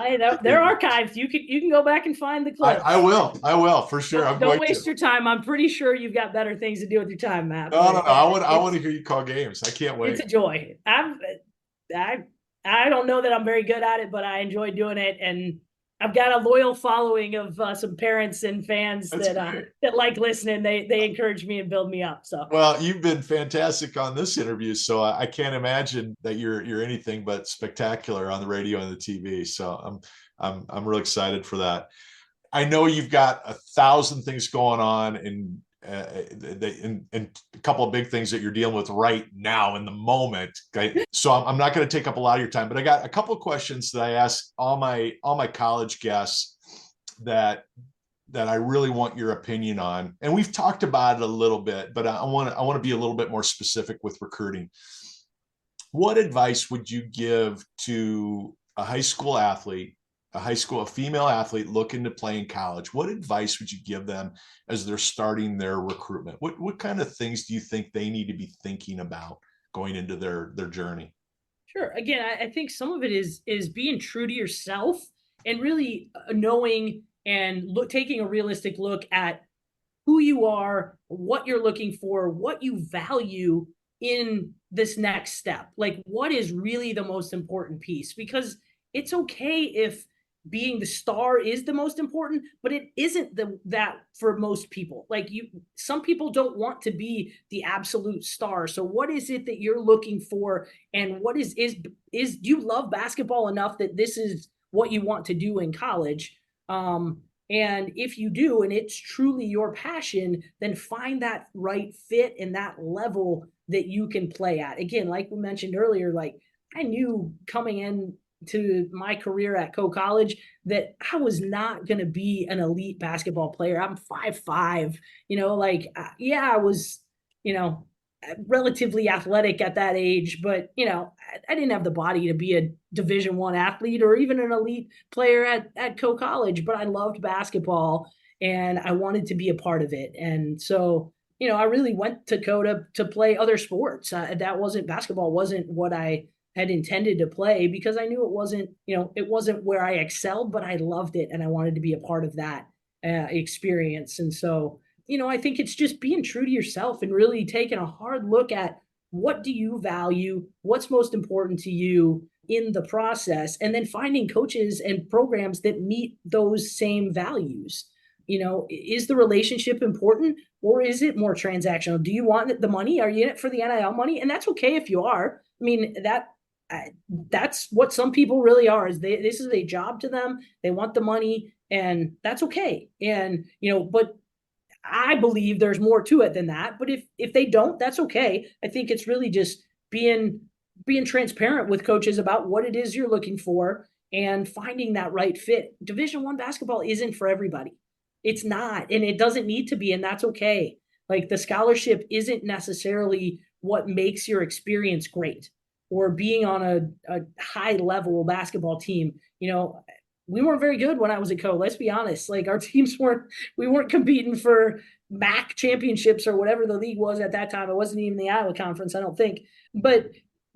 They're archived. You can go back and find the I clips. will. I will for sure. I'm Don't going to. waste your time. I'm pretty sure you've got better things to do with your time, Matt. No, no, But no. I want to hear you call games. I can't it's wait. a joy. I I don't know that I'm very good at it, but I enjoy doing it, and I've got a loyal following of some parents and fans That's great. that like listening. They encourage me and build me up. So Well, you've been fantastic on this interview, so I can't imagine that you're anything but spectacular on the radio and the TV. So I'm really excited for that. I know you've got 1,000 things going on, and a couple of big things that you're dealing with right now in the moment. Okay, so I'm not going to take up a lot of your time, but I got a couple of questions that I ask all my college guests that I really want your opinion on. And we've talked about it a little bit, but I want to be a little bit more specific with recruiting. What advice would you give to a high school athlete, a female athlete looking to play in college? What advice would you give them as they're starting their recruitment? What kind of things do you think they need to be thinking about going into their journey? sure. Again, I think some of it is being true to yourself and really knowing and taking a realistic look at who you are, what you're looking for, what you value in this next step. Like, what is really the most important piece? Because it's okay if being the star is the most important, but it isn't that for most people. Like, some people don't want to be the absolute star. So what is it that you're looking for? And what is do you love basketball enough that this is what you want to do in college? And if you do, and it's truly your passion, then find that right fit and that level that you can play at. Again, like we mentioned earlier, like, I knew coming in to my career at Coe College that I was not going to be an elite basketball player. I'm 5'5", like, yeah, I was, relatively athletic at that age, but, I didn't have the body to be a Division I athlete or even an elite player at Coe College, but I loved basketball and I wanted to be a part of it. And so, I really went to Coe to play other sports. Basketball wasn't what I had intended to play, because I knew it wasn't where I excelled, but I loved it and I wanted to be a part of that experience. And so, I think it's just being true to yourself and really taking a hard look at what do you value, what's most important to you in the process, and then finding coaches and programs that meet those same values. Is the relationship important, or is it more transactional? Do you want the money? Are you in it for the NIL money? And that's okay if you are. I mean, that's what some people really are. This is a job to them. They want the money, and that's okay. And but I believe there's more to it than that. But if they don't, that's okay. I think it's really just being transparent with coaches about what it is you're looking for and finding that right fit. Division I basketball isn't for everybody. It's not, and it doesn't need to be, and that's okay. Like, the scholarship isn't necessarily what makes your experience great, or being on a high level basketball team. We weren't very good when I was at Coe. Let's be honest. Like, our teams we weren't competing for MAC championships or whatever the league was at that time. It wasn't even the Iowa Conference, I don't think. But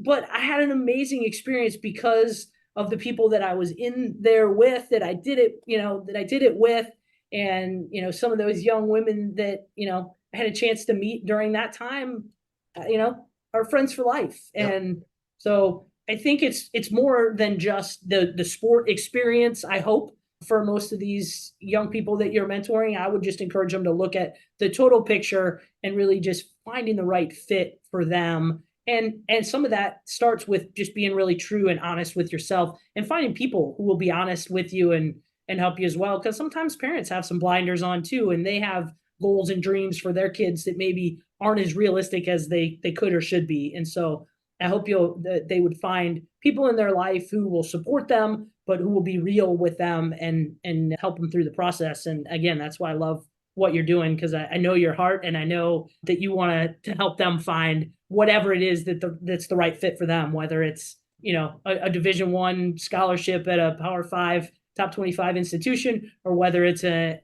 I had an amazing experience because of the people that I was in there with, that I did it with, and some of those young women that I had a chance to meet during that time, are friends for life. Yep. And so I think it's more than just the sport experience. I hope for most of these young people that you're mentoring, I would just encourage them to look at the total picture and really just finding the right fit for them. And some of that starts with just being really true and honest with yourself, and finding people who will be honest with you and help you as well. Because sometimes parents have some blinders on too, and they have goals and dreams for their kids that maybe aren't as realistic as they could or should be. And so I hope they would find people in their life who will support them, but who will be real with them and help them through the process. And again, that's why I love what you're doing, because I know your heart, and I know that you want to help them find whatever it is that's the right fit for them, whether it's a Division I scholarship at a Power 5 top 25 institution, or whether it's a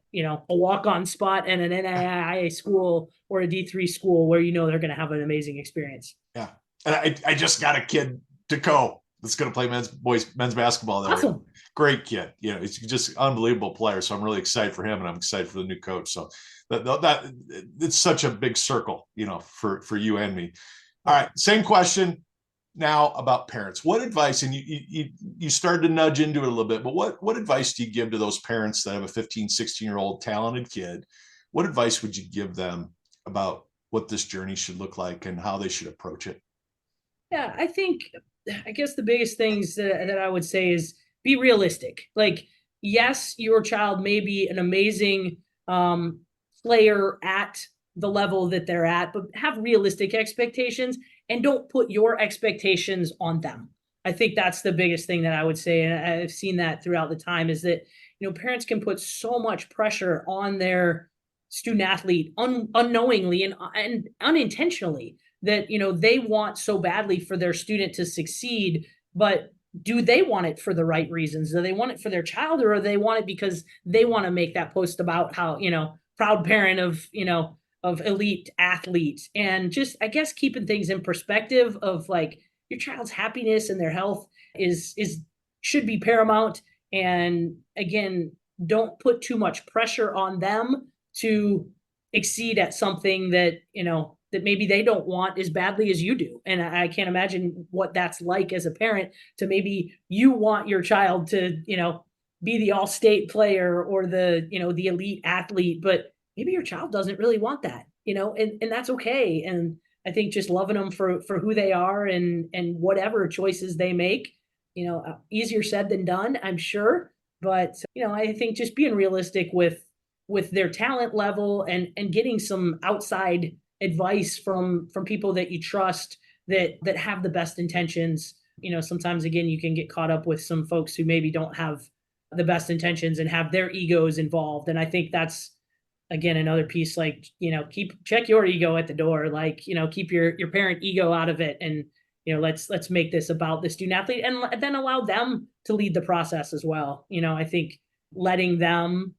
walk-on spot at an NCAA school or a D3 school where they're going to have an amazing experience. Yeah. And I just got a kid to Coe that's going to play men's basketball there. Awesome. Great kid. He's just an unbelievable player. So I'm really excited for him, and I'm excited for the new coach. So that it's such a big circle, for you and me. All right. Same question now about parents. What advice, and you started to nudge into it a little bit, but what advice do you give to those parents that have a 15, 16-year-old talented kid? What advice would you give them about what this journey should look like and how they should approach it? Yeah, I guess the biggest things that I would say is be realistic. Like, yes, your child may be an amazing player at the level that they're at, but have realistic expectations and don't put your expectations on them. I think that's the biggest thing that I would say. And I've seen that throughout the time, is that, parents can put so much pressure on their student athlete unknowingly and unintentionally, that they want so badly for their student to succeed, but do they want it for the right reasons? Do they want it for their child, or do they want it because they want to make that post about how proud parent of elite athletes? And just, I guess, keeping things in perspective of, like, your child's happiness and their health should be paramount, And again, don't put too much pressure on them to exceed at something that, that maybe they don't want as badly as you do. And I can't imagine what that's like as a parent, to maybe you want your child to, be the all-state player or the, the elite athlete, but maybe your child doesn't really want that, and that's okay. And I think just loving them for who they are, and whatever choices they make, easier said than done, I'm sure. But, I think just being realistic with their talent level, and getting some outside advice from people that you trust, that have the best intentions. Sometimes again, you can get caught up with some folks who maybe don't have the best intentions and have their egos involved. And I think that's, again, another piece, like, check your ego at the door, like, keep your parent ego out of it. And, let's make this about the student athlete, and then allow them to lead the process as well. I think letting them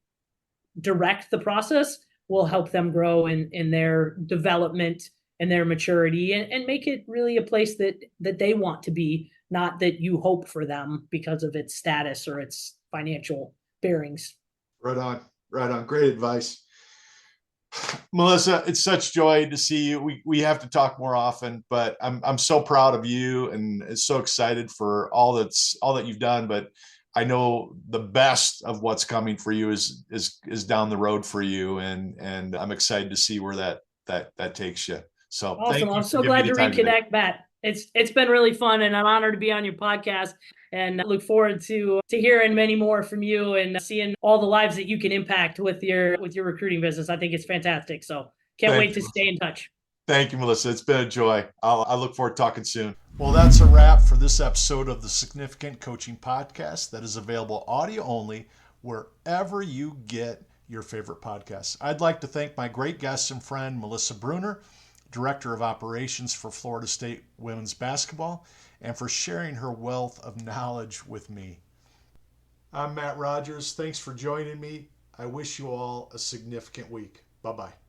direct the process will help them grow in their development and their maturity, and make it really a place that they want to be, not that you hope for them because of its status or its financial bearings. Right on. Right on. Great advice. Melissa, it's such joy to see you. We have to talk more often, but I'm so proud of you, and so excited for all that you've done. But I know the best of what's coming for you is down the road for you, and I'm excited to see where that takes you. So Awesome. thank you I'm for so giving me glad to the time today. reconnect, Matt. It's been really fun, and I'm honored to be on your podcast, and I look forward to hearing many more from you, and seeing all the lives that you can impact with your recruiting business. I think it's fantastic. So can't Thank wait you. to stay in touch. Thank you, Melissa. It's been a joy. I look forward to talking soon. Well, that's a wrap for this episode of the Significant Coaching Podcast, that is available audio only wherever you get your favorite podcasts. I'd like to thank my great guest and friend, Melissa Bruner, Director of Operations for Florida State Women's Basketball, and for sharing her wealth of knowledge with me. I'm Matt Rogers. Thanks for joining me. I wish you all a significant week. Bye-bye.